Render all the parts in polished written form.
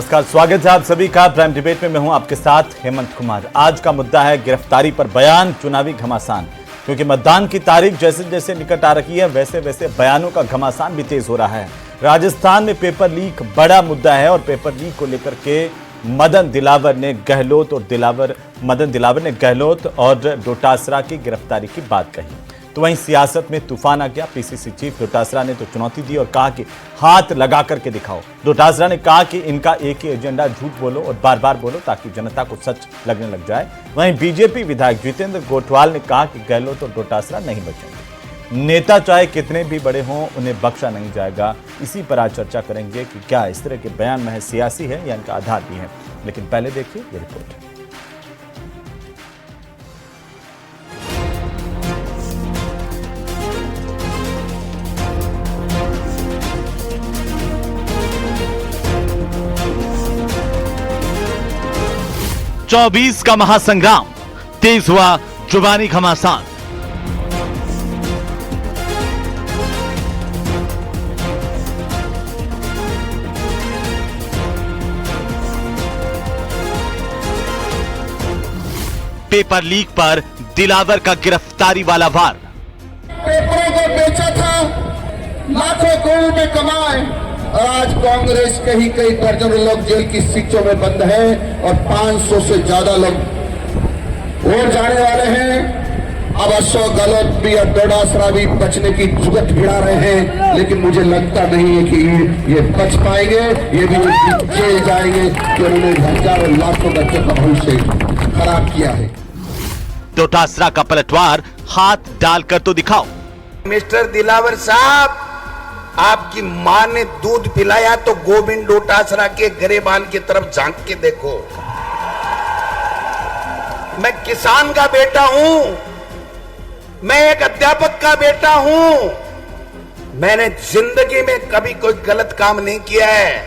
नमस्कार, स्वागत है आप सभी का प्राइम डिबेट में। मैं हूं आपके साथ हेमंत कुमार। आज का मुद्दा है गिरफ्तारी पर बयान, चुनावी घमासान। क्योंकि मतदान की तारीख जैसे जैसे निकट आ रही है वैसे वैसे बयानों का घमासान भी तेज हो रहा है। राजस्थान में पेपर लीक बड़ा मुद्दा है और पेपर लीक को लेकर के मदन दिलावर ने गहलोत और डोटासरा की गिरफ्तारी की बात कही। तो वहीं सियासत में तूफान आ गया। पीसीसी चीफ डोटासरा ने तो चुनौती दी और कहा कि हाथ लगा करके दिखाओ। डोटासरा ने कहा कि इनका एक ही एजेंडा, झूठ बोलो और बार बार बोलो ताकि जनता को सच लगने लग जाए। वहीं बीजेपी विधायक जितेंद्र गोठवाल ने कहा कि गहलोत और डोटासरा नहीं बचेंगे। नेता चाहे कितने भी बड़े हों, उन्हें बख्शा नहीं जाएगा। इसी पर आज चर्चा करेंगे कि क्या इस तरह के बयान महज सियासी है या इनका आधार भी है। लेकिन पहले देखिए ये रिपोर्ट। 24 का महासंग्राम, तेज हुआ जुबानी घमासान। पेपर लीक पर दिलावर का गिरफ्तारी वाला वार। पेपरों को बेचा था, लाखों करोड़ में कमाए और आज कांग्रेस कहीं कई दर्जनों लोग जेल की सीटों में बंद हैं और 500 से ज्यादा लोग और जाने वाले हैं। अब अशोक गहलोत भी और डोटासरा भी बचने की जुगत भिड़ा रहे हैं, लेकिन मुझे लगता नहीं है कि ये बच पाएंगे। ये भी जेल जाएंगे कि उन्होंने हजारों लाखों बच्चों का भविष्य खराब किया है। डोटासरा का पलटवार, हाथ डालकर तो दिखाओ। मिस्टर दिलावर साहब, आपकी मां ने दूध पिलाया तो गोविंद डोटासरा के गरेबान की तरफ झांक के देखो। मैं किसान का बेटा हूं, मैं एक अध्यापक का बेटा हूं। मैंने जिंदगी में कभी कोई गलत काम नहीं किया है।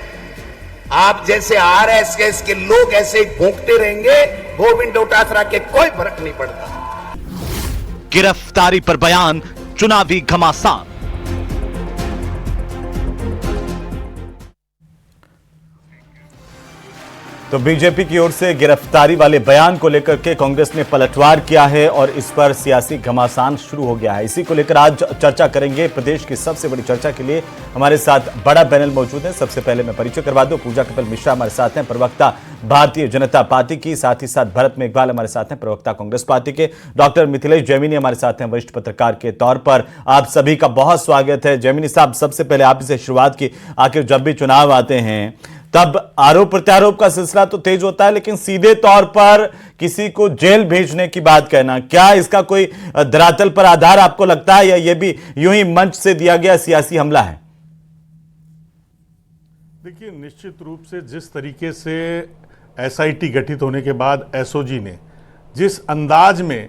आप जैसे आरएसएस के लोग ऐसे ही भूखते रहेंगे, गोविंद डोटासरा के कोई फर्क नहीं पड़ता। गिरफ्तारी पर बयान, चुनावी घमासान। तो बीजेपी की ओर से गिरफ्तारी वाले बयान को लेकर के कांग्रेस ने पलटवार किया है और इस पर सियासी घमासान शुरू हो गया है। इसी को लेकर आज चर्चा करेंगे। प्रदेश की सबसे बड़ी चर्चा के लिए हमारे साथ बड़ा पैनल मौजूद है। सबसे पहले मैं परिचय करवा दूं, पूजा कपिल मिश्रा हमारे साथ हैं, प्रवक्ता भारतीय जनता पार्टी की। साथ ही साथ भरत मेघवाल हमारे साथ हैं, प्रवक्ता कांग्रेस पार्टी के। डॉक्टर मिथिलेश जैमिनी हमारे साथ हैं, वरिष्ठ पत्रकार के तौर पर। आप सभी का बहुत स्वागत है। जैमिनी साहब, सबसे पहले आप से शुरुआत की। आखिर जब भी चुनाव आते हैं तब आरोप प्रत्यारोप का सिलसिला तो तेज होता है, लेकिन सीधे तौर पर किसी को जेल भेजने की बात कहना, क्या इसका कोई धरातल पर आधार आपको लगता है या यह भी यूं ही मंच से दिया गया सियासी हमला है? देखिए, निश्चित रूप से जिस तरीके से एसआईटी गठित होने के बाद एसओजी ने जिस अंदाज में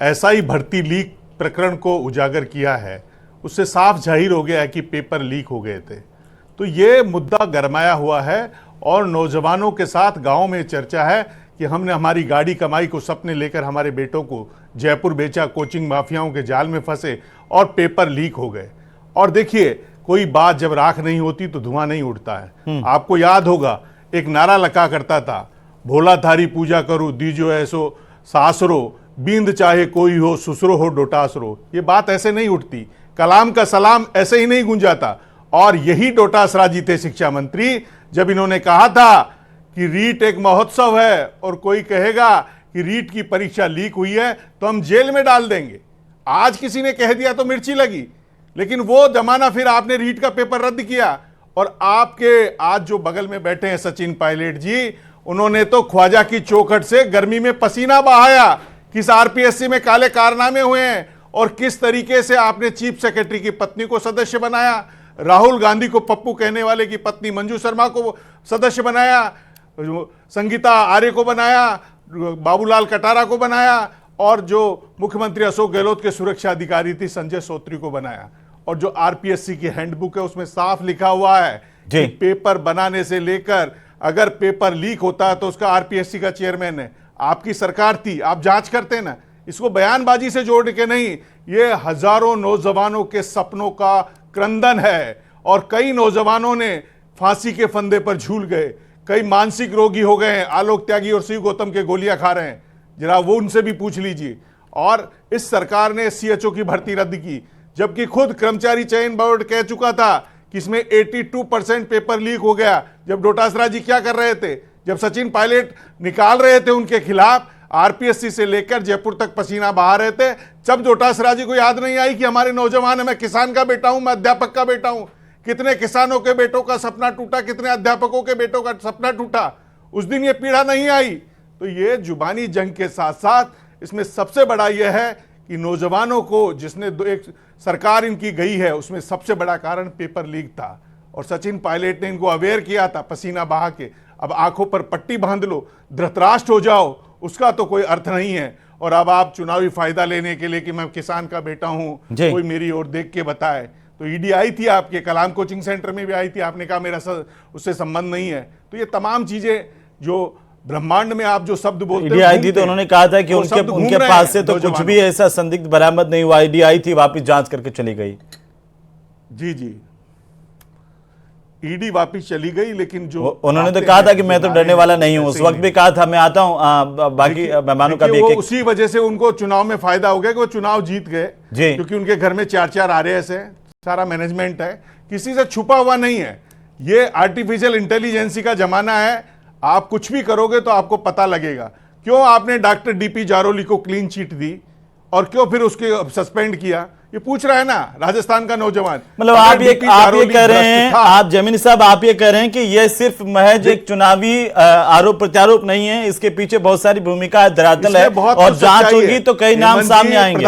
एसआई भर्ती लीक प्रकरण को उजागर किया है, उससे साफ जाहिर हो गया है कि पेपर लीक हो गए थे। तो ये मुद्दा गरमाया हुआ है और नौजवानों के साथ गांव में चर्चा है कि हमने हमारी गाड़ी कमाई को सपने लेकर हमारे बेटों को जयपुर बेचा, कोचिंग माफियाओं के जाल में फंसे और पेपर लीक हो गए। और देखिए, कोई बात जब राख नहीं होती तो धुआं नहीं उड़ता है। आपको याद होगा, एक नारा लगा करता था, भोला थारी पूजा करो, दीजो ऐसो सासरो, बींद चाहे कोई हो, सुसरो हो डोटासरो। ये बात ऐसे नहीं उठती, कलाम का सलाम ऐसे ही नहीं गूंजाता। और यही डोटासरा जी थे शिक्षा मंत्री जब इन्होंने कहा था कि रीट एक महोत्सव है और कोई कहेगा कि रीट की परीक्षा लीक हुई है तो हम जेल में डाल देंगे। आज किसी ने कह दिया तो मिर्ची लगी, लेकिन वो जमाना फिर आपने रीट का पेपर रद्द किया। और आपके आज जो बगल में बैठे हैं सचिन पायलट जी, उन्होंने तो ख्वाजा की चौखट से गर्मी में पसीना बहाया। किस आरपीएससी में काले कारनामे हुए हैं और किस तरीके से आपने चीफ सेक्रेटरी की पत्नी को सदस्य बनाया, राहुल गांधी को पप्पू कहने वाले की पत्नी मंजू शर्मा को सदस्य बनाया, संगीता आर्य को बनाया, बाबूलाल कटारा को बनाया और जो मुख्यमंत्री अशोक गहलोत के सुरक्षा अधिकारी थी संजय सोत्री को बनाया। और जो आरपीएससी की हैंडबुक है उसमें साफ लिखा हुआ है कि पेपर बनाने से लेकर अगर पेपर लीक होता है तो उसका आरपीएससी का चेयरमैन है। आपकी सरकार थी, आप जांच करते ना, इसको बयानबाजी से जोड़ के नहीं। ये हजारों नौजवानों के सपनों का क्रंदन है और कई नौजवानों ने फांसी के फंदे पर झूल गए, कई मानसिक रोगी हो गए हैं, आलोक त्यागी और शिव गौतम के गोलियां खा रहे हैं, जरा वो उनसे भी पूछ लीजिए। और इस सरकार ने सीएचओ की भर्ती रद्द की, जबकि खुद कर्मचारी चयन बोर्ड कह चुका था कि इसमें 82% पेपर लीक हो गया। जब डोटासरा जी क्या कर रहे थे, जब सचिन पायलट निकाल रहे थे उनके खिलाफ, आरपीएससी से लेकर जयपुर तक पसीना बहा रहे थे, जब डोटासरा जी को याद नहीं आई कि हमारे नौजवान है, मैं किसान का बेटा हूं, मैं अध्यापक का बेटा हूं। कितने किसानों के बेटों का सपना टूटा, कितने अध्यापकों के बेटों का सपना टूटा, उस दिन ये पीड़ा नहीं आई। तो ये जुबानी जंग के साथ साथ इसमें सबसे बड़ा यह है कि नौजवानों को जिसने एक सरकार इनकी गई है, उसमें सबसे बड़ा कारण पेपर लीक था। और सचिन पायलट ने इनको अवेयर किया था पसीना बहा के। अब आंखों पर पट्टी बांध लो, धृतराष्ट्र हो जाओ, उसका तो कोई अर्थ नहीं है। और अब आप चुनावी फायदा लेने के लिए कि मैं किसान का बेटा हूं, कोई मेरी ओर देख के बताए। तो ईडी आई थी आपके कलाम कोचिंग सेंटर में भी आई थी, आपने कहा मेरा उससे संबंध नहीं है। तो ये तमाम चीजें जो ब्रह्मांड में आप जो शब्द बोलते हैं, ईडी आई थी तो उन्होंने कहा था कि उनके पास से तो कुछ भी ऐसा संदिग्ध बरामद नहीं हुआ। ईडी आई थी, वापस जांच करके चली गई। जी, ईडी वापिस चली गई, लेकिन जो उन्होंने तो कहा था कि मैं तो डरने वाला नहीं हूं, उस वक्त भी कहा था मैं आता हूं। बाकी मेहमानों का भी वो उसी वजह से उनको चुनाव में फायदा हो गया कि वो चुनाव जीत गए, क्योंकि उनके घर में 4 आरएएस है, सारा मैनेजमेंट है, किसी से छुपा हुआ नहीं है। ये आर्टिफिशियल इंटेलिजेंसी का जमाना है, आप कुछ भी करोगे तो आपको पता लगेगा। क्यों आपने डॉक्टर डीपी जारोली को क्लीन चिट दी और क्यों फिर उसके सस्पेंड किया, ये पूछ रहा है ना राजस्थान का नौजवान। मतलब आप ये कह रहे हैं, आप जमीनी साहब आप ये कह रहे हैं कि ये सिर्फ महज एक चुनावी आरोप प्रत्यारोप नहीं है, इसके पीछे बहुत सारी भूमिका धरातल है और जांच होगी तो कई नाम सामने आएंगे।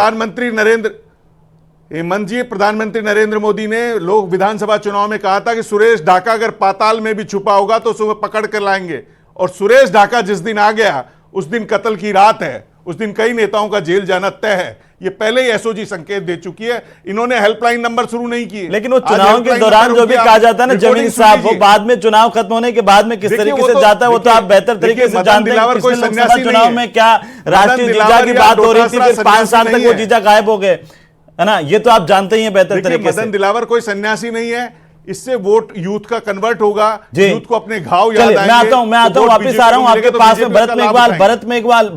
प्रधानमंत्री नरेंद्र मोदी ने लोक विधानसभा चुनाव में कहा था कि सुरेश ढाका अगर पाताल में भी छुपा होगा तो उसे पकड़ कर लाएंगे। और सुरेश ढाका जिस दिन आ गया उस दिन कत्ल की रात है, उस दिन कई नेताओं का जेल जाना तय है। ये पहले ही एसओजी संकेत दे चुकी है, इन्होंने हेल्पलाइन नंबर शुरू नहीं किए। लेकिन वो चुनाव के दौरान जो भी कहा जाता है ना जमीन साहब, वो बाद में चुनाव खत्म होने के बाद में किस तरीके से जाता है वो तो आप बेहतर तरीके से जानते हैं। पिछले लोकसभा चुनाव में क्या राष्ट्रीय जीजा की बात हो रही थी, फिर 5 साल तक वो जीजा गायब हो गए, है ना, ये तो आप जानते ही हैं बेहतर तरीके से। मदन दिलावर कोई सन्यासी नहीं है, इससे वोट यूथ का कन्वर्ट होगा, यूथ को अपने घाव याद आएंगे। मैं आता हूं वापस आ रहा हूं आपके पास में।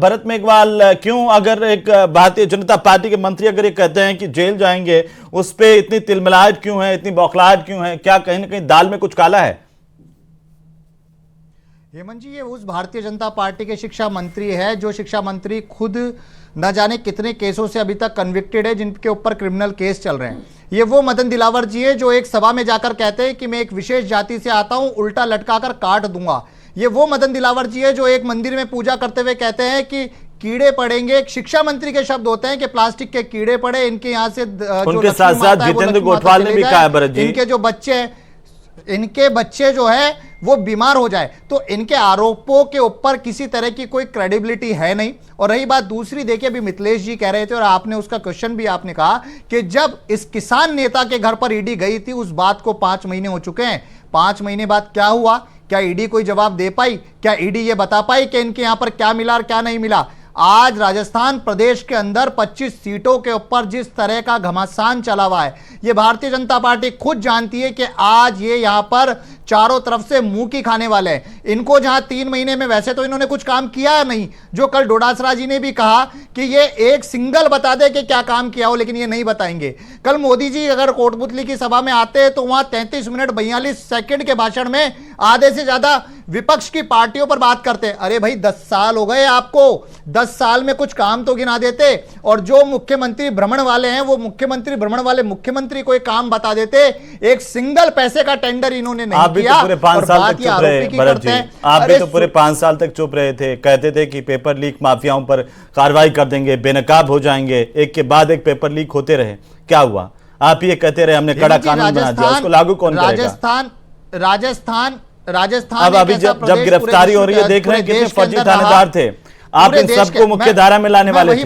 भरत मेघवाल क्यों, अगर एक भारतीय जनता पार्टी के मंत्री अगर ये कहते हैं कि जेल जाएंगे, उस पे इतनी तिलमिलाहट क्यों है, इतनी बौखलाहट क्यों है? क्या कहीं ना कहीं दाल में कुछ काला है? हेमंत जी, ये उस भारतीय जनता पार्टी के शिक्षा मंत्री है जो शिक्षा मंत्री खुद न जाने कितने केसों से अभी तक कन्विक्टेड है, जिनके ऊपर क्रिमिनल केस चल रहे हैं। ये वो मदन दिलावर जी है जो एक सभा में जाकर कहते हैं कि मैं एक विशेष जाति से आता हूं, उल्टा लटकाकर काट दूंगा। ये वो मदन दिलावर जी है जो एक मंदिर में पूजा करते हुए कहते हैं कि कीड़े पड़ेंगे। एक शिक्षा मंत्री के शब्द होते हैं कि प्लास्टिक के कीड़े पड़े, इनके यहाँ से उनके साथ साथ जितेंद्र गोठवाल ने भी कहा है भरत जी, इनके जो बच्चे हैं, इनके बच्चे जो है वो बीमार हो जाए। तो इनके आरोपों के ऊपर किसी तरह की कोई क्रेडिबिलिटी है नहीं। और रही बात दूसरी, देखिए अभी मिथिलेश जी कह रहे थे और आपने उसका क्वेश्चन भी आपने कहा कि जब इस किसान नेता के घर पर ईडी गई थी, उस बात को 5 महीने हो चुके हैं। 5 महीने बाद क्या हुआ? क्या ईडी कोई जवाब दे पाई? क्या ईडी ये बता पाई कि इनके यहां पर क्या मिला और क्या नहीं मिला? आज राजस्थान प्रदेश के अंदर 25 सीटों के ऊपर जिस तरह का घमासान चला हुआ है, ये भारतीय जनता पार्टी खुद जानती है कि आज ये यहां पर चारों तरफ से मुंह की खाने वाले हैं। इनको जहां 3 महीने में वैसे तो इन्होंने कुछ काम किया नहीं, जो कल डोडासरा जी ने भी कहा कि ये एक सिंगल बता दे कि क्या काम किया हो, लेकिन ये नहीं बताएंगे। कल मोदी जी अगर कोटपुतली की सभा में आते हैं तो वहां 33 मिनट 42 सेकंड के भाषण में आधे से ज्यादा विपक्ष की पार्टियों पर बात करते हैं। अरे भाई 10 साल हो गए आपको, 10 साल में कुछ काम तो गिना देते। और जो मुख्यमंत्री भ्रमण वाले हैं वो मुख्यमंत्री भ्रमण वाले मुख्यमंत्री कोई काम बता देते। एक सिंगल पैसे का टेंडर इन्होंने नहीं किया। पूरे 5 साल तक चुप रहे भरत जी, आप भी तो पूरे 5 साल तक चुप रहे थे, कहते थे कि पेपर लीक माफियाओं पर कार्रवाई कर देंगे, बेनकाब हो जाएंगे। एक के बाद एक पेपर लीक होते रहे, क्या हुआ? आप ये कहते रहे हमने कड़ा कानून बना दिया, उसको लागू कौन करेगा? राजस्थान अब अभी जब गिरफ्तारी हो रही है, देख रहे हैं कितने फर्जी थानेदार थे, आप इन सबको मुख्य धारा में लाने वाले थे।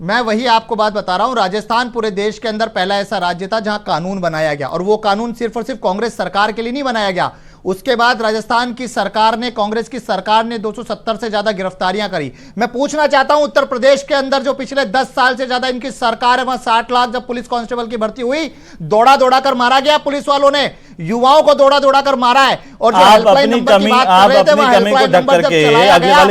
मैं वही आपको बात बता रहा हूं। राजस्थान पूरे देश के अंदर पहला ऐसा राज्य था जहां कानून बनाया गया, और वो कानून सिर्फ और सिर्फ कांग्रेस सरकार के लिए नहीं बनाया गया, उसके बाद राजस्थान की सरकार ने, कांग्रेस की सरकार ने 270 से ज्यादा गिरफ्तारियां करी। मैं पूछना चाहता हूं, उत्तर प्रदेश के अंदर जो पिछले 10 साल से ज्यादा इनकी सरकार है, वहां 60 लाख जब पुलिस कांस्टेबल की भर्ती हुई, दौड़ा दौड़ा कर मारा गया पुलिस वालों ने, युवाओं को दौड़ा दौड़ा कर मारा है। और जो हेल्पलाइन नंबर की बात कर रहे थे, वहां हेल्पलाइन नंबर जब चलाया गया,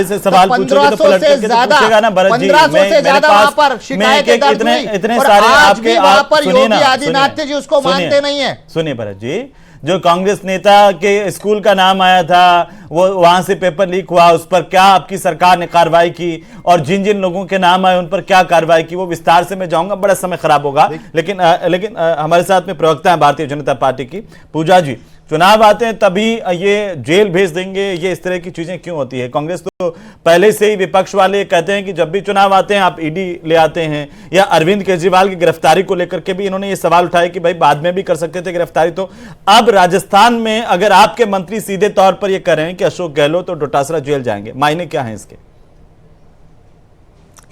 1500 से ज्यादा 1500 से ज्यादा वहां पर शिकायतें दर्ज हुई। इतने और सारे आज आपके भी वहां पर योगी आदित्यनाथ जी उसको मानते नहीं है। सुनिए भरत जी, जो कांग्रेस नेता के स्कूल का नाम आया था, वो वहां से पेपर लीक हुआ, उस पर क्या आपकी सरकार ने कार्रवाई की, और जिन जिन लोगों के नाम आए उन पर क्या कार्रवाई की, वो विस्तार से मैं जाऊंगा, बड़ा समय खराब होगा। लेकिन हमारे साथ में प्रवक्ता है भारतीय जनता पार्टी की पूजा जी, चुनाव आते हैं तभी ये जेल भेज देंगे, ये इस तरह की चीजें क्यों होती है? कांग्रेस तो पहले से ही विपक्ष वाले कहते हैं कि जब भी चुनाव आते हैं आप ईडी ले आते हैं, या अरविंद केजरीवाल की गिरफ्तारी को लेकर के भी इन्होंने ये सवाल उठाया कि भाई बाद में भी कर सकते थे गिरफ्तारी। तो अब राजस्थान में अगर आपके मंत्री सीधे तौर पर ये कह रहे हैं कि अशोक गहलोत और डोटासरा जेल जाएंगे, मायने क्या है इसके?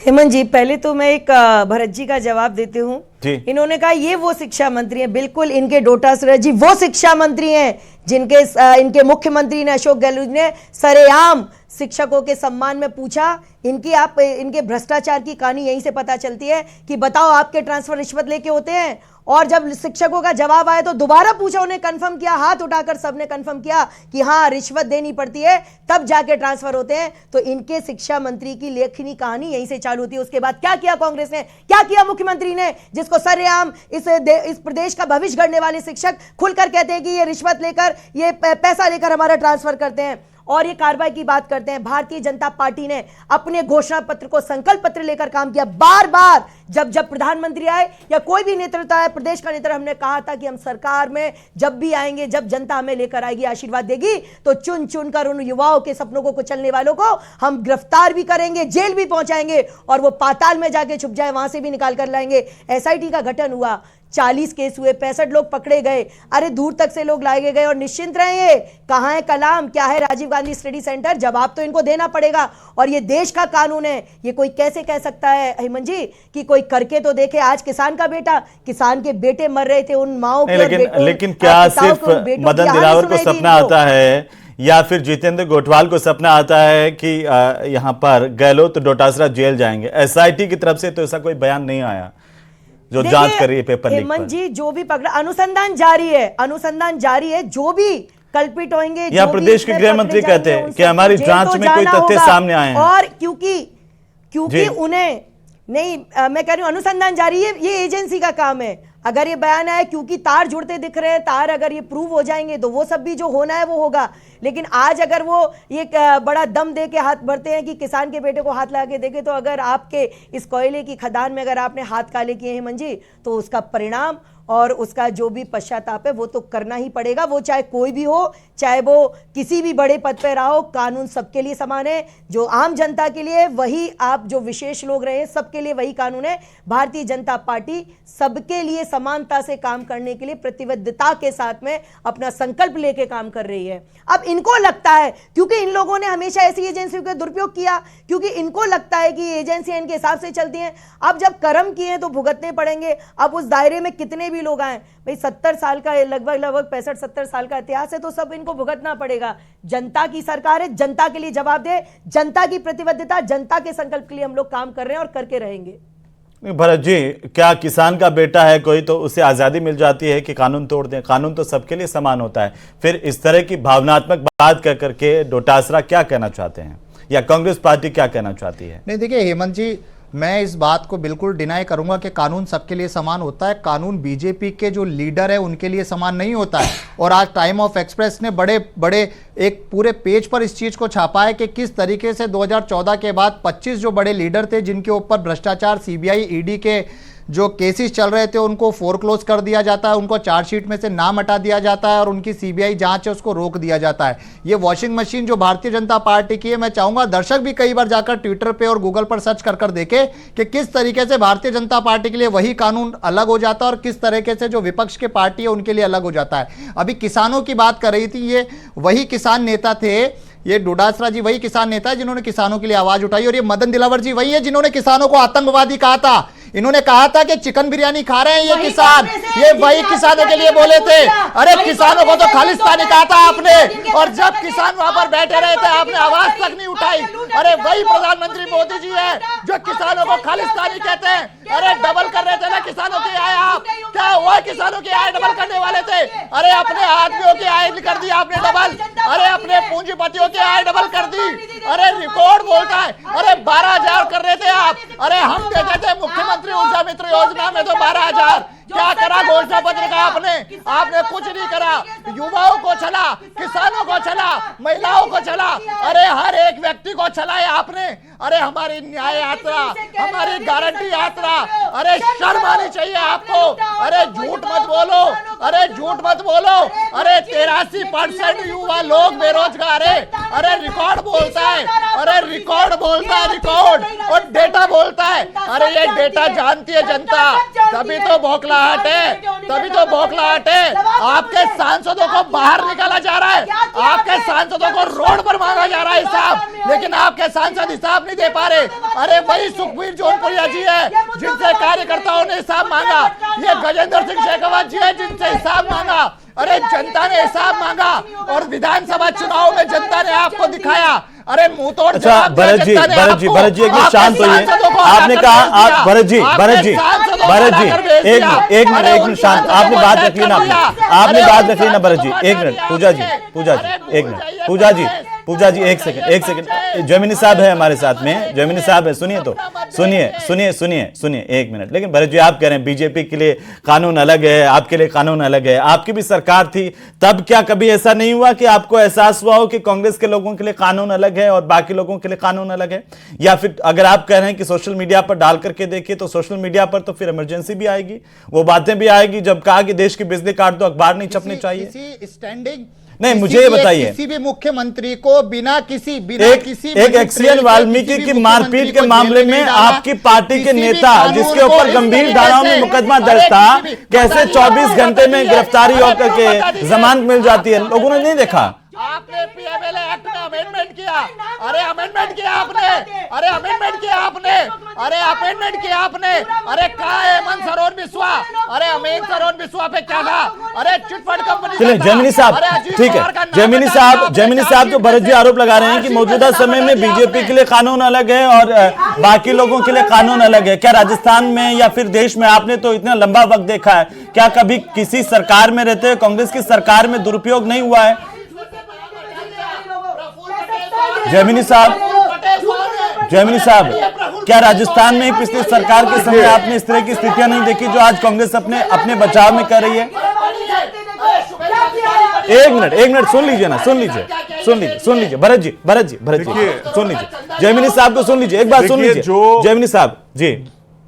हेमंत जी, पहले तो मैं एक भरत जी का जवाब देती हूँ। इन्होंने कहा ये वो शिक्षा मंत्री हैं, बिल्कुल इनके डोटासरा जी वो शिक्षा मंत्री हैं जिनके इनके मुख्यमंत्री ने अशोक गहलोत ने सरेआम शिक्षकों के सम्मान में पूछा। इनके भ्रष्टाचार की कहानी यहीं से पता चलती है कि बताओ आपके ट्रांसफर रिश्वत लेके होते हैं, और जब शिक्षकों का जवाब आया तो दोबारा पूछा, उन्हें कंफर्म किया, हाथ उठाकर सबने कंफर्म किया कि हाँ रिश्वत देनी पड़ती है, तब जाके ट्रांसफर होते हैं। तो इनके शिक्षा मंत्री की लेखनी कहानी यहीं से चालू होती है। उसके बाद क्या किया कांग्रेस ने, क्या किया मुख्यमंत्री ने, जिसको सरेआम इस प्रदेश का भविष्य गढ़ने वाले शिक्षक खुलकर कहते हैं कि ये रिश्वत लेकर, ये पैसा लेकर हमारा ट्रांसफर करते हैं, और ये कार्रवाई की बात करते हैं। भारतीय जनता पार्टी ने अपने घोषणा पत्र को संकल्प पत्र लेकर काम किया। बार बार जब प्रधानमंत्री आए या कोई भी नेतृत्व आए, प्रदेश का नेतृत्व, हमने कहा था कि हम सरकार में जब भी आएंगे, जब जनता हमें लेकर आएगी, आशीर्वाद देगी, तो चुन चुन कर उन युवाओं के सपनों को कुचलने वालों को हम गिरफ्तार भी करेंगे, जेल भी पहुंचाएंगे, और वो पाताल में जाके छुप जाए वहां से भी निकाल कर लाएंगे। एसआईटी का गठन हुआ, 40 केस हुए, 65 लोग पकड़े गए, अरे दूर तक से लोग लाए गए, और निश्चिंत रहिए, कहां है कलाम, क्या है राजीव गांधी स्टडी सेंटर, जवाब तो इनको देना पड़ेगा। और ये देश का कानून है, ये कोई कैसे कह सकता है हेमंत जी कि कोई करके तो देखे। आज किसान का बेटा, किसान के बेटे मर रहे थे, उन माओ के लेकिन क्या सिर्फ मदन दिलावर को सपना आता है, या फिर जितेंद्र गोठवाल को सपना आता है कि यहाँ पर गहलोत डोटासरा जेल जाएंगे? एसआईटी की तरफ से तो ऐसा कोई बयान नहीं आया जो जांच कर रही है पेपर लीक पर। हेमंत जी, जो भी पकड़ा, अनुसंधान जारी है, जो भी कल्पित होंगे, या प्रदेश के गृह मंत्री कहते हैं कि हमारी जांच में कोई तथ्य सामने आए हैं, और क्योंकि उन्हें नहीं, मैं कह रही हूं अनुसंधान जारी है, ये एजेंसी का काम है। अगर ये बयान आया क्योंकि तार जुड़ते दिख रहे हैं, तार अगर ये प्रूव हो जाएंगे तो वो सब भी जो होना है वो होगा। लेकिन आज अगर वो ये बड़ा दम दे के हाथ भरते हैं कि किसान के बेटे को हाथ लगा के देखे, तो अगर आपके इस कोयले की खदान में अगर आपने हाथ काले किए हैं मंजी, तो उसका परिणाम और उसका जो भी पश्चाताप है वो तो करना ही पड़ेगा। वो चाहे कोई भी हो, चाहे वो किसी भी बड़े पद पर रहा हो, कानून सबके लिए समान है। जो आम जनता के लिए वही, आप जो विशेष लोग रहे सबके लिए वही कानून है। भारतीय जनता पार्टी सबके लिए समानता से काम करने के लिए प्रतिबद्धता के साथ में अपना संकल्प लेके काम कर रही है। अब इनको लगता है, क्योंकि इन लोगों ने हमेशा ऐसी एजेंसियों का दुरुपयोग किया, क्योंकि इनको लगता है कि एजेंसियां इनके हिसाब से चलती हैं। अब जब कर्म किए हैं तो भुगतने पड़ेंगे। अब उस दायरे में कितने भी लोग आए, भाई 70 साल का, लगभग 65-70 साल का इतिहास है, तो सब इनको भुगतना पड़ेगा। जनता की सरकार है, जनता के लिए जवाब दे, जनता की प्रतिबद्धता, जनता के संकल्प के लिए हम लोग काम कर रहे हैं और करके रहेंगे। भरत जी, क्या किसान का बेटा है कोई तो उसे आजादी मिल जाती है कि कानून तोड़ दें? कानून तो सबके लिए समान होता है। फिर इस तरह की भावनात्मक बात कर करके डोटासरा क्या कहना चाहते हैं, या कांग्रेस पार्टी क्या कहना चाहती है? नहीं, देखिए हेमंत जी, मैं इस बात को बिल्कुल डिनाई करूंगा कि कानून सबके लिए समान होता है। कानून बीजेपी के जो लीडर है उनके लिए समान नहीं होता है। और आज टाइम ऑफ एक्सप्रेस ने बड़े बड़े एक पूरे पेज पर इस चीज़ को छापा है कि किस तरीके से 2014 के बाद 25 जो बड़े लीडर थे जिनके ऊपर भ्रष्टाचार, सीबीआई, ईडी के जो केसेस चल रहे थे उनको फोरक्लोज कर दिया जाता है, उनको चार्जशीट में से नाम हटा दिया जाता है और उनकी सीबीआई जांच है उसको रोक दिया जाता है। ये वॉशिंग मशीन जो भारतीय जनता पार्टी की है, मैं चाहूंगा दर्शक भी कई बार जाकर ट्विटर पे और गूगल पर सर्च कर कर देखे कि किस तरीके से भारतीय जनता पार्टी के लिए वही कानून अलग हो जाता है और किस तरीके से जो विपक्ष के पार्टी है उनके लिए अलग हो जाता है। अभी किसानों की बात कर रही थी, ये वही किसान नेता थे, ये डोटासरा जी वही किसान नेता है जिन्होंने किसानों के लिए आवाज उठाई, और ये मदन दिलावर जी वही है जिन्होंने किसानों को आतंकवादी कहा था। इन्होंने कहा था कि चिकन बिरयानी खा रहे हैं ये किसान, ये वही किसानों के लिए बोले थे। अरे किसानों को तो खालिस्तानी कहा था आपने, और जब किसान वहां पर बैठे रहे थे आपने आवाज तक नहीं उठाई। अरे वही प्रधानमंत्री मोदी जी है जो किसानों को खालिस्तानी कहते हैं। अरे डबल कर रहे थे ना किसानों की आय, आप क्या हुआ? किसानों की आय डबल करने वाले थे। अरे अपने आदमियों की आय कर दी आपने डबल, अरे अपने पूंजीपतियों की आय डबल कर दी। अरे रिकॉर्ड बोलता है। अरे 12,000 कर रहे थे आप, अरे हम देते थे मुख्यमंत्री ऊर्जा मित्र योजना में तो 12,000। क्या करा घोषणा पत्र का आपने कुछ नहीं करा। युवाओं को चला, किसानों को चला, महिलाओं को चला, अरे हर एक व्यक्ति को चलाया आपने। अरे हमारी न्याय यात्रा, हमारी गारंटी यात्रा, अरे शर्म आनी चाहिए आपको। अरे झूठ मत बोलो, अरे झूठ मत बोलो। अरे 83% युवा लोग बेरोजगार है। अरे रिकॉर्ड बोलता है, अरे रिकॉर्ड बोलता है, रिकॉर्ड और डेटा बोलता है। अरे ये डेटा जानती है जनता, तभी तो बौखलाहट है, तभी तो बौखलाहट है। आपके सांसदों को बाहर निकाला जा रहा है, आपके सांसदों को रोड पर मांगा जा रहा है हिसाब, लेकिन आपके सांसद हिसाब नहीं दे पा रहे। अरे वही सुखबीर जौनपुरिया जी है जिनसे कार्यकर्ताओं ने हिसाब मांगा, ये गजेंद्र सिंह शेखावत जी है जिनसे हिसाब मांगा। अरे जनता ने हिसाब मांगा और विधानसभा चुनाव में जनता ने आपको दिखाया। अरे मुंह तोड़ जवाब दिया जनता ने आपको। भरत जी एक मिनट शांत होइए। आपने कहा आप भरत जी एक मिनट शांत, आपने बात रख ली ना, आपने बात रख ली ना भरत जी। एक मिनट पूजा जी एक मिनट, पूजा जी एक सेकंड। जैमिनी साहब है हमारे साथ में, जैमिनी साहब है, सुनिए तो, सुनिए एक मिनट। लेकिन भरत जी आप कह रहे हैं बीजेपी के लिए कानून अलग है, आपके लिए कानून अलग है, आपकी भी सरकार थी, तब क्या कभी ऐसा नहीं हुआ कि आपको एहसास हुआ हो कि कांग्रेस के लोगों के लिए कानून अलग है और बाकी लोगों के लिए कानून अलग है? या फिर अगर आप कह रहे हैं कि सोशल मीडिया पर डाल करके देखिए, तो सोशल मीडिया पर तो फिर इमरजेंसी भी आएगी, वो बातें भी आएगी जब कहा कि देश की बिजली काट दो, अखबार नहीं छपने चाहिए। स्टैंडिंग नहीं, मुझे ये बताइए, किसी भी मुख्यमंत्री को बिना किसी एक एक्सीएन वाल्मीकि की मारपीट के मामले में आपकी पार्टी के नेता जिसके ऊपर गंभीर धाराओं में मुकदमा दर्ज था, कैसे 24 घंटे में गिरफ्तारी होकर के जमानत मिल जाती है? लोगों ने नहीं देखा। आपने पीएमएलए एक्ट में अमेंडमेंट किया, अरे अमेंडमेंट किया आपने, अरे अमेंडमेंट किया आपने, अरे अमेंडमेंट किया आपने। अरे कहाँ है हेमंत सरोन बिस्वा? अरे हेमंत सरोन बिस्वा पे क्या था? अरे चिटफंड कंपनी। चलिए जैमिनी साहब, ठीक है, जैमिनी साहब जो भरत जी आरोप लगा रहे हैं कि मौजूदा समय में बीजेपी के लिए कानून अलग है और बाकी लोगों के लिए कानून अलग है, क्या राजस्थान में या फिर देश में आपने तो इतना लंबा वक्त देखा है, क्या कभी किसी सरकार में रहते हुए कांग्रेस की सरकार में दुरुपयोग नहीं हुआ है? जैमिनी साहब, क्या राजस्थान में पिछली सरकार के समय आपने इस तरह की स्थितियां नहीं देखी जो आज कांग्रेस अपने बचाव में कर रही है? एक मिनट सुन लीजिए भरत जी सुन लीजिए, जैमिनी साहब को सुन लीजिए, एक बात सुन लीजिए जैमिनी साहब जी।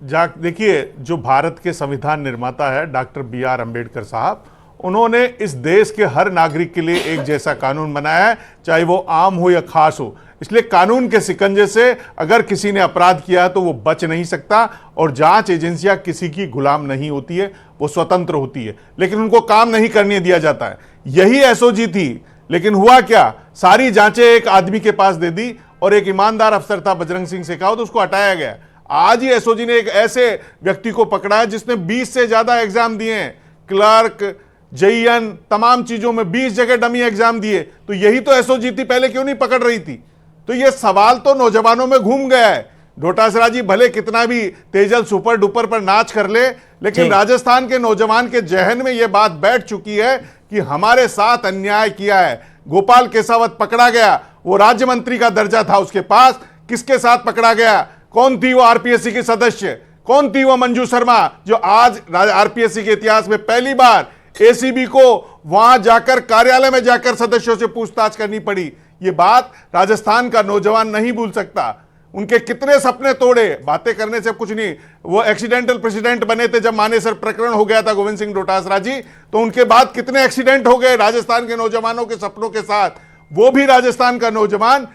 देखिए, जो भारत के संविधान निर्माता है डॉक्टर B.R. अम्बेडकर साहब, उन्होंने इस देश के हर नागरिक के लिए एक जैसा कानून बनाया है, चाहे वो आम हो या खास हो। इसलिए कानून के शिकंजे से अगर किसी ने अपराध किया तो वो बच नहीं सकता, और जांच एजेंसियां किसी की गुलाम नहीं होती है, वो स्वतंत्र होती है, लेकिन उनको काम नहीं करने दिया जाता है। यही एसओजी थी, लेकिन हुआ क्या, सारी जांचें एक आदमी के पास दे दी, और एक ईमानदार अफसर था बजरंग सिंह शेखावत, उसको हटाया गया। आज ही एसओजी ने एक ऐसे व्यक्ति को पकड़ा है जिसने 20 से ज्यादा एग्जाम दिए हैं, क्लर्क, जेईएन, तमाम चीजों में 20 जगह डमी एग्जाम दिए। तो यही तो एसओजी थी, पहले क्यों नहीं पकड़ रही थी? तो ये सवाल तो नौजवानों में घूम गया है। डोटासरा जी भले कितना भी तेजल सुपर डुपर पर नाच कर ले, लेकिन राजस्थान के नौजवान के जहन में यह बात बैठ चुकी है कि हमारे साथ अन्याय किया है। गोपाल केसावत पकड़ा गया, वो राज्य मंत्री का दर्जा था उसके पास, किसके साथ पकड़ा गया? कौन थी वो आरपीएससी की सदस्य? कौन थी वो मंजू शर्मा, जो आज आरपीएससी के इतिहास में पहली बार एसीबी को वहां जाकर, कार्यालय में जाकर सदस्यों से पूछताछ करनी पड़ी? ये बात राजस्थान का नौजवान नहीं भूल सकता। उनके कितने सपने तोड़े, बातें करने से कुछ नहीं। वो एक्सीडेंटल प्रेसिडेंट बने थे जब मानेसर प्रकरण हो गया था गोविंद सिंह डोटासरा जी, तो उनके बाद कितने एक्सीडेंट हो गए राजस्थान के नौजवानों के सपनों के साथ। वो भी राजस्थान का नौजवान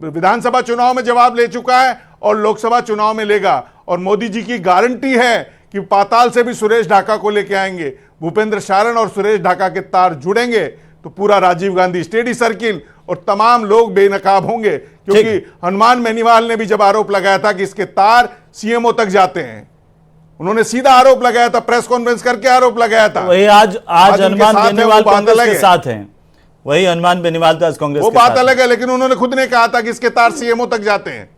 विधानसभा चुनाव में जवाब ले चुका है और लोकसभा चुनाव में लेगा। और मोदी जी की गारंटी है कि पाताल से भी सुरेश ढाका को लेके आएंगे। भूपेंद्र शारण और सुरेश ढाका के तार जुड़ेंगे तो पूरा राजीव गांधी स्टेडी सर्किल और तमाम लोग बेनकाब होंगे, क्योंकि हनुमान बेनीवाल ने भी जब आरोप लगाया था कि इसके तार सीएमओ तक जाते हैं। उन्होंने सीधा आरोप लगाया था, प्रेस कॉन्फ्रेंस करके आरोप लगाया था। वही आज हनुमान बेनीवाल कांग्रेस के साथ हैं, वही हनुमान बेनीवाल तो आज कांग्रेस वो के बात साथ अलग है, लेकिन उन्होंने खुद ने कहा था कि इसके तार सीएमओ तक जाते हैं।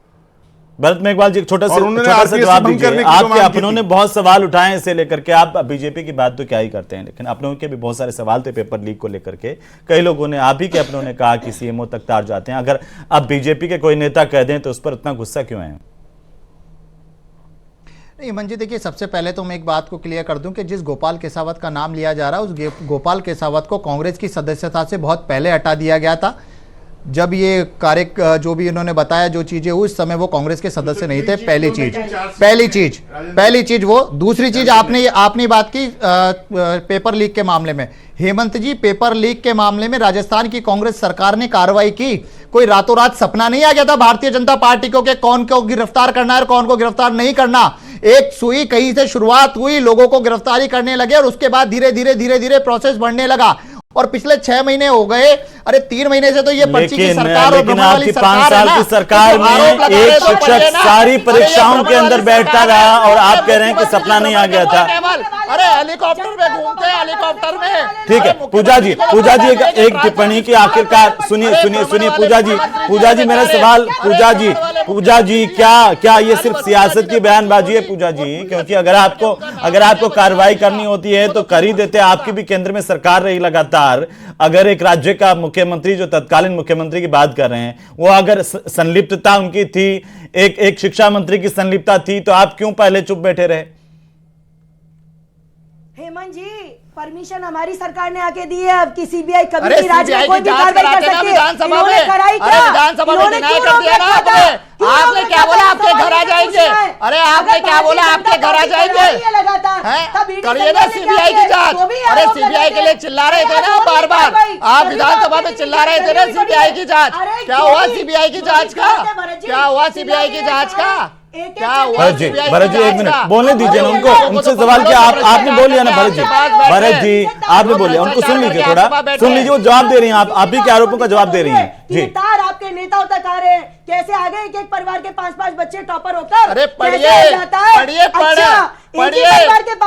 भरत मेघवाल जी, छोटा सा RPS जवाब भंग करने दीजिए। की आपके मांग की अपनों ने बहुत सवाल उठाए इसे लेकर के, आप बीजेपी की बात तो क्या ही करते हैं, लेकिन अपनों के भी बहुत सारे सवाल थे पेपर लीक को लेकर के। कई लोगों ने, आप ही के अपनों ने कहा कि सीएमओ तक तार जाते हैं। अगर आप बीजेपी के कोई नेता कह दें तो उस पर उतना गुस्सा क्यों है? नहीं हेमंत जी, देखिए सबसे पहले तो मैं एक बात को क्लियर कर दूं कि जिस गोपाल केसावत का नाम लिया जा रहा है, उस गोपाल केसावत को कांग्रेस की सदस्यता से बहुत पहले हटा दिया गया था। जब ये कार्य जो भी इन्होंने बताया, जो चीजें हुई, उस समय वो कांग्रेस के सदस्य नहीं थे। पहली चीज वो। दूसरी चीज, आपने बात की पेपर लीक के मामले में। हेमंत जी, पेपर लीक के मामले में राजस्थान की कांग्रेस सरकार ने कार्रवाई की। कोई रातों रात सपना नहीं आ गया था भारतीय जनता पार्टी को कि कौन को गिरफ्तार करना है और कौन को गिरफ्तार नहीं करना। एक सुई कहीं से शुरुआत हुई, लोगों को गिरफ्तारी करने लगे और उसके बाद धीरे धीरे प्रोसेस बढ़ने लगा। और पिछले 6 महीने हो गए, अरे 3 महीने से तो ये पर्ची की सरकार और लेकिन आपकी 5 साल की सरकार में एक शिक्षक सारी परीक्षाओं के अंदर बैठता रहा और आप कह रहे हैं कि सपना नहीं आ गया था। अरे हेलीकॉप्टर में घूमते हैं, हेलीकॉप्टर में। ठीक है पूजा जी एक टिप्पणी की आखिरकार सुनिए पूजा जी मेरा सवाल, पूजा जी क्या ये सिर्फ सियासत की बयानबाजी है पूजा जी? क्योंकि अगर आपको कार्रवाई करनी होती है तो कर ही देते। आपकी भी केंद्र में सरकार रही लगातार। अगर एक राज्य का मुख्यमंत्री, जो तत्कालीन मुख्यमंत्री की बात कर रहे हैं, वो अगर संलिप्तता उनकी थी, एक शिक्षा मंत्री की संलिप्तता थी, तो आप क्यों पहले चुप बैठे रहे? हेमंत जी, परमिशन हमारी सरकार ने आके दी है। अब की सीबीआई कभी भी राज्य में कोई भी कार्रवाई कर सकती है। इन्होंने कराई क्या? विधानसभा में डिनाई कर दिया ना आपने क्या बोला आपके घर आ जाएंगे? अरे आपने क्या बोला आपके घर आ जाएंगे? करिए ना सीबीआई की जांच। अरे सीबीआई के लिए चिल्ला रहे थे ना बार बार, आप विधानसभा में चिल्ला रहे थे ना सीबीआई की जांच। क्या हुआ सीबीआई की जांच का? क्या हुआ सीबीआई की जांच का? भरत जी 1 मिनट बोलने दीजिए ना उनको, उनसे सवाल किया आपने बोल लिया ना। भरत जी आपने बोल लिया, उनको सुन लीजिए, थोड़ा सुन लीजिए, वो जवाब दे रही हैं, आप ही के आरोपों का जवाब दे रही हैं जी। तार आपके नेताओं तक आ रहे हैं, कैसे आगे एक परिवार के 5-5 बच्चे टॉपर होकर। अरे पढ़िए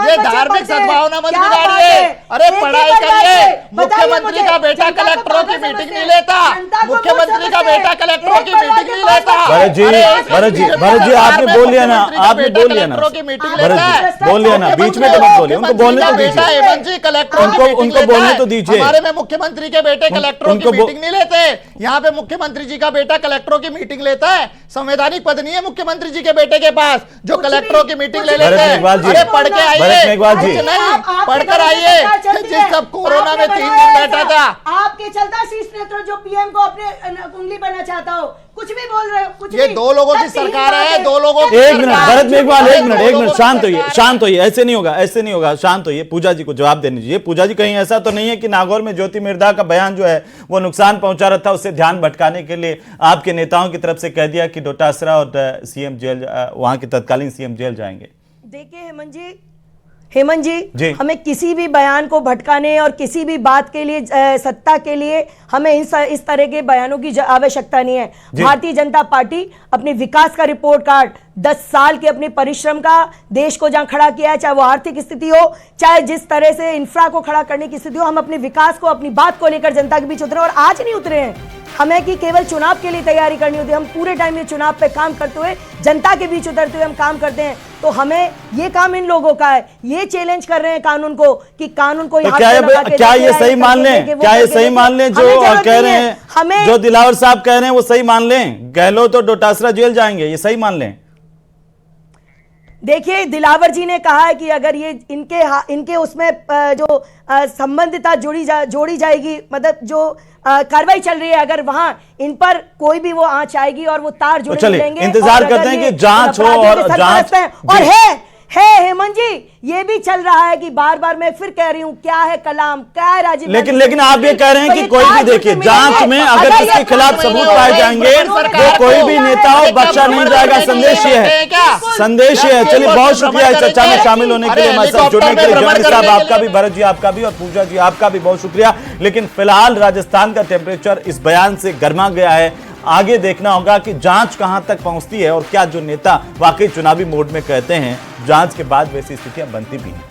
ये धार्मिक सद्भावना मत बिगाड़िए। अरे पढ़ाई करिए। मुख्यमंत्री का बेटा कलेक्टरों की मीटिंग नहीं लेता, मुख्यमंत्री का बेटा कलेक्टरों की मीटिंग नहीं लेता। भरत जी आपने बोल लिया ना, बोल लिया ना, बीच में तो मत बोलिए, उनको बोलने तो दीजिए। हेमंत जी कलेक्टरों उनको बोलने तो दीजिए। हमारे में मुख्यमंत्री के बेटे कलेक्टरों की मीटिंग नहीं लेते, यहाँ पे मुख्यमंत्री जी का बेटा कलेक्टरों की मीटिंग लेता है। संवैधानिक पद नहीं है मुख्यमंत्री जी के बेटे के पास जो कलेक्टरों की मीटिंग ले लेते हैं। अरे पढ़ के आइए, पढ़कर आइए। जिस सब कोरोना में 3 दिन बैठा था, आपके चलता शीर्ष नेतृत्व जो पीएम को अपने उंगली बनना चाहता हो, कुछ भी बोल रहे हो, कुछ ये 2 लोगों की सरकार है, 2 लोगों की। एक मिनट भरत मेघवाल, एक मिनट शांत होइए, ऐसे नहीं होगा, शांत होइए। पूजा जी को जवाब देने दीजिए। पूजा जी, कहीं ऐसा तो नहीं है कि नागौर में ज्योति मिर्धा का बयान जो है वो नुकसान पहुंचा रहा था, उससे ध्यान भटकाने के लिए आपके नेताओं की तरफ से कह दिया कि डोटासरा और सीएम जेल, वहां के तत्कालीन सीएम जेल जाएंगे? देखिए हेमंत जी, हमें किसी भी बयान को भटकाने और किसी भी बात के लिए, सत्ता के लिए हमें इस तरह के बयानों की आवश्यकता नहीं है। भारतीय जनता पार्टी अपने विकास का रिपोर्ट कार्ड, 10 साल के अपने परिश्रम का, देश को जहां खड़ा किया है, चाहे वो आर्थिक स्थिति हो, चाहे जिस तरह से इंफ्रा को खड़ा करने की स्थिति हो, हम अपने विकास को, अपनी बात को लेकर जनता के बीच उतरे। और आज नहीं उतरे हैं हमें कि केवल चुनाव के लिए तैयारी करनी होती है। हम पूरे टाइम ये चुनाव पे काम करते हुए, जनता के बीच उतरते हुए हम काम करते हैं। तो हमें ये काम इन लोगों का है, ये चैलेंज कर रहे हैं कानून को कि कानून को क्या ये सही मान लें? जो कह रहे हैं, हमें जो दिलावर साहब कह रहे हैं वो सही मान लें? गहलोत तो डोटासरा जेल जाएंगे, ये सही मान लें? देखिए, दिलावर जी ने कहा है कि अगर ये इनके उसमें जो संबंधिता जोड़ी जाएगी, मतलब जो कार्रवाई चल रही है, अगर वहां इन पर कोई भी वो आंच आएगी और वो तार जुड़े मिलेंगे, इंतजार करते हैं कि जांच हो और जांच और है हेमंत जी, ये भी चल रहा है कि बार बार मैं फिर कह रही हूँ, क्या है कलाम, क्या है राजीव, लेकिन आप ये कह रहे हैं कि कोई भी, देखिए जांच में अगर किसके खिलाफ सबूत पाए जाएंगे वो कोई भी नेता हो बख्शा नहीं जाएगा। संदेश ये है। चलिए, बहुत शुक्रिया इस चर्चा में शामिल होने के लिए, हमारे साथ जुड़ने के लिए। जवानी साहब आपका भी, भरत जी आपका भी, और पूजा जी आपका भी बहुत शुक्रिया। लेकिन फिलहाल राजस्थान का टेम्परेचर इस बयान से गर्मा गया है। आगे देखना होगा कि जांच कहां तक पहुंचती है और क्या जो नेता वाकई चुनावी मोड में कहते हैं जांच के बाद वैसी स्थितियां बनती भी हैं।